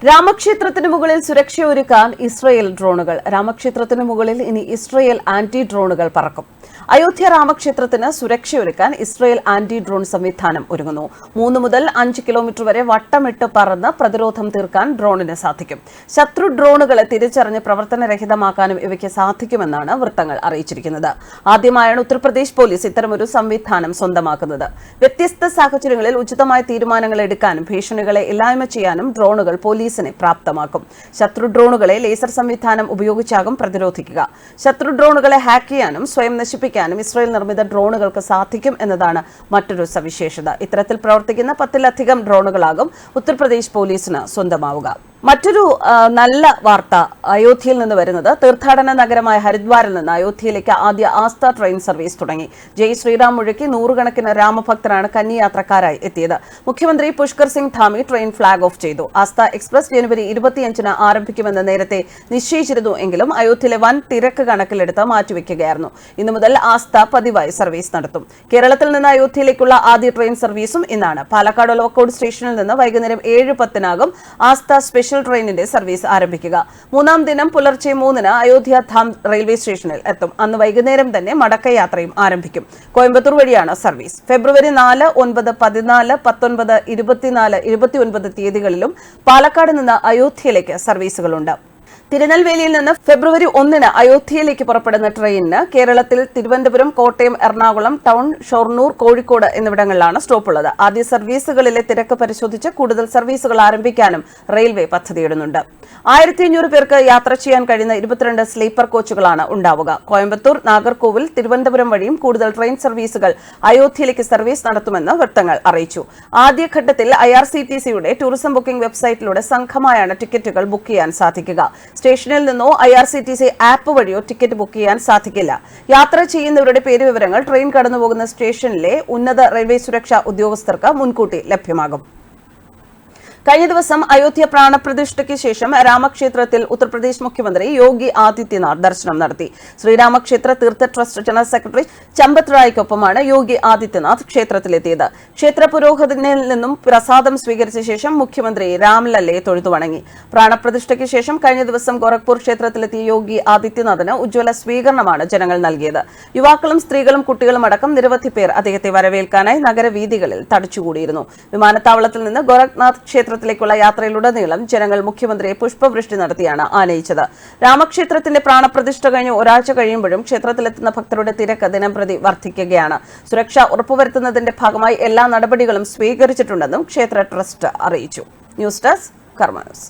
രാമക്ഷേത്രത്തിന് മുകളിൽ സുരക്ഷയൊരുക്കാൻ ഇസ്രയേൽ ഡ്രോണുകൾ. രാമക്ഷേത്രത്തിന് മുകളിൽ ഇനി ഇസ്രയേൽ ആന്റി ഡ്രോണുകൾ പറക്കും. അയോധ്യ രാമക്ഷേത്രത്തിന് സുരക്ഷയൊരുക്കാൻ ഇസ്രയേൽ ആന്റി ഡ്രോൺ സംവിധാനം ഒരുങ്ങുന്നു. 3 മുതൽ 5 കിലോമീറ്റർ വരെ വട്ടമിട്ട് പറന്ന് പ്രതിരോധം തീർക്കാൻ ഡ്രോണിന് സാധിക്കും. ശത്രു ഡ്രോണുകളെ തിരിച്ചറിഞ്ഞ് പ്രവർത്തനരഹിതമാക്കാനും ഇവയ്ക്ക് സാധിക്കുമെന്നാണ് വൃത്തങ്ങൾ അറിയിച്ചിരിക്കുന്നത്. ആദ്യമായാണ് ഉത്തർപ്രദേശ് പോലീസ് ഇത്തരമൊരു സംവിധാനം സ്വന്തമാക്കുന്നത്. വ്യത്യസ്ത സാഹചര്യങ്ങളിൽ ഉചിതമായ തീരുമാനങ്ങൾ എടുക്കാനും ഭീഷണികളെ ഇല്ലായ്മ ചെയ്യാനും ഡ്രോണുകൾ പോലീസിനെ പ്രാപ്തമാക്കും. ശത്രു ഡ്രോണുകളെ ലേസർ സംവിധാനം ഉപയോഗിച്ചാകും പ്രതിരോധിക്കുക. ശത്രു ഡ്രോണുകളെ ഹാക്ക് ചെയ്യാനും സ്വയം നശിപ്പിക്കാനും ഇസ്രയേൽ നിർമ്മിത ഡ്രോണുകൾക്ക് സാധിക്കും എന്നതാണ് മറ്റൊരു സവിശേഷത. ഇത്തരത്തിൽ പ്രവർത്തിക്കുന്ന 10-ലധികം ഡ്രോണുകളാകും ഉത്തർപ്രദേശ് പോലീസിന് സ്വന്തമാവുക. മറ്റൊരു നല്ല വാർത്ത അയോധ്യയിൽ നിന്ന് വരുന്നത് തീർത്ഥാടന നഗരമായ ഹരിദ്വാറിൽ നിന്ന് അയോധ്യയിലേക്ക് ആദ്യ ആസ്ഥ ട്രെയിൻ സർവീസ് തുടങ്ങി. ജയ് ശ്രീറാം മുഴക്കി നൂറുകണക്കിന് രാമഭക്തരാണ് കന്നിയാത്രക്കാരായി എത്തിയത്. മുഖ്യമന്ത്രി Pushkar Singh Dhami train flag off ചെയ്തു. ആസ്ഥ എക്സ്പ്രസ് ജനുവരി 25-ന് ആരംഭിക്കുമെന്ന് നേരത്തെ നിശ്ചയിച്ചിരുന്നു എങ്കിലും അയോധ്യയിലെ വൻ തിരക്ക് കണക്കിലെടുത്ത് മാറ്റിവെക്കുകയായിരുന്നു. ഇന്നു മുതൽ ആസ്ഥ പതിവായി സർവീസ് നടത്തും. കേരളത്തിൽ നിന്ന് അയോധ്യയിലേക്കുള്ള ആദ്യ ട്രെയിൻ സർവീസും ഇന്നാണ്. പാലക്കാട് ഒലവക്കോട് സ്റ്റേഷനിൽ നിന്ന് വൈകുന്നേരം 7:10-നാകും ആസ്ഥ സ്പെഷ്യൽ ട്രെയിനിന്റെ സർവീസ് ആരംഭിക്കുക. 3-ാം ദിനം പുലർച്ചെ 3-ന് അയോധ്യ ധാം റെയിൽവേ സ്റ്റേഷനിൽ എത്തും. അന്ന് വൈകുന്നേരം തന്നെ മടക്കയാത്രയും ആരംഭിക്കും. കോയമ്പത്തൂർ വഴിയാണ് സർവീസ്. ഫെബ്രുവരി 4, 9, 14, 19, 24, 29 തീയതികളിലും പാലക്കാട് നിന്ന് അയോധ്യയിലേക്ക് സർവീസുകളുണ്ട്. തിരുനെൽവേലിയിൽ നിന്ന് ഫെബ്രുവരി 1-ന് അയോധ്യയിലേക്ക് പുറപ്പെടുന്ന ട്രെയിനിന് കേരളത്തിൽ തിരുവനന്തപുരം, കോട്ടയം, എറണാകുളം ടൗൺ, ഷൊർണൂർ, കോഴിക്കോട് എന്നിവിടങ്ങളിലാണ് സ്റ്റോപ്പുള്ളത്. ആദ്യ സർവീസുകളിലെ തിരക്ക് പരിശോധിച്ച് കൂടുതൽ സർവീസുകൾ ആരംഭിക്കാനും റെയിൽവേ പദ്ധതിയിടുന്നുണ്ട്. 1500 പേർക്ക് യാത്ര ചെയ്യാൻ കഴിയുന്ന 22 സ്ലീപ്പർ കോച്ചുകളാണ് ഉണ്ടാവുക. കോയമ്പത്തൂർ, നാഗർകോവിൽ, തിരുവനന്തപുരം വഴിയും കൂടുതൽ ട്രെയിൻ സർവീസുകൾ അയോധ്യയിലേക്ക് സർവീസ് നടത്തുമെന്ന് വൃത്തങ്ങൾ അറിയിച്ചു. ആദ്യഘട്ടത്തിൽ IRCTCയുടെ ടൂറിസം ബുക്കിംഗ് വെബ്സൈറ്റിലൂടെ സംഘമായാണ് ടിക്കറ്റുകൾ ബുക്ക് ചെയ്യാൻ സാധിക്കുക. സ്റ്റേഷനിൽ നിന്നോ IRCTC ആപ്പ് വഴിയോ ടിക്കറ്റ് ബുക്ക് ചെയ്യാൻ സാധിക്കില്ല. യാത്ര ചെയ്യുന്നവരുടെ പേര് വിവരങ്ങൾ ട്രെയിൻ കടന്നുപോകുന്ന സ്റ്റേഷനിലെ ഉന്നത റെയിൽവേ സുരക്ഷാ ഉദ്യോഗസ്ഥർക്ക് മുൻകൂട്ടി ലഭ്യമാകും. കഴിഞ്ഞ ദിവസം അയോധ്യ പ്രാണപ്രതിഷ്ഠയ്ക്ക് ശേഷം രാമക്ഷേത്രത്തിൽ ഉത്തർപ്രദേശ് മുഖ്യമന്ത്രി യോഗി ആദിത്യനാഥ് ദർശനം നടത്തി. ശ്രീരാമക്ഷേത്ര തീർത്ഥ trust general secretary Champat റായ്ക്കൊപ്പമാണ് Yogi Adityanath ക്ഷേത്രത്തിലെത്തിയത്. ക്ഷേത്ര പുരോഹിതനിൽ നിന്നും പ്രസാദം സ്വീകരിച്ച ശേഷം മുഖ്യമന്ത്രി രാംലല്ലയെ തൊഴുതുവണങ്ങി. പ്രാണപ്രതിഷ്ഠയ്ക്ക് ശേഷം കഴിഞ്ഞ ദിവസം ഗോരഖ്പൂർ ക്ഷേത്രത്തിലെത്തിയ യോഗി ആദിത്യനാഥിന് ഉജ്ജ്വല സ്വീകരണമാണ് ജനങ്ങൾ നൽകിയത്. യുവാക്കളും സ്ത്രീകളും കുട്ടികളും അടക്കം നിരവധി പേർ അദ്ദേഹത്തെ വരവേൽക്കാനായി നഗരവീഥികളിൽ തടിച്ചുകൂടിയിരുന്നു. വിമാനത്താവളത്തിൽ നിന്ന് ഗോരഖ്നാഥ് ക്ഷേത്രത്തിലേക്കുള്ള യാത്രയിലുടനീളം ജനങ്ങൾ മുഖ്യമന്ത്രിയെ പുഷ്പവൃഷ്ടി നടത്തിയാണ് ആനയിച്ചത്. രാമക്ഷേത്രത്തിന്റെ പ്രാണപ്രതിഷ്ഠ കഴിഞ്ഞ് ഒരാഴ്ച കഴിയുമ്പോഴും ക്ഷേത്രത്തിലെത്തുന്ന ഭക്തരുടെ തിരക്ക് ദിനംപ്രതി വർദ്ധിക്കുകയാണ്. സുരക്ഷ ഉറപ്പുവരുത്തുന്നതിന്റെ ഭാഗമായി എല്ലാ നടപടികളും സ്വീകരിച്ചിട്ടുണ്ടെന്നും ക്ഷേത്ര ട്രസ്റ്റ് അറിയിച്ചു. ന്യൂസ് ഡെസ്ക് കർമ്മ ന്യൂസ്.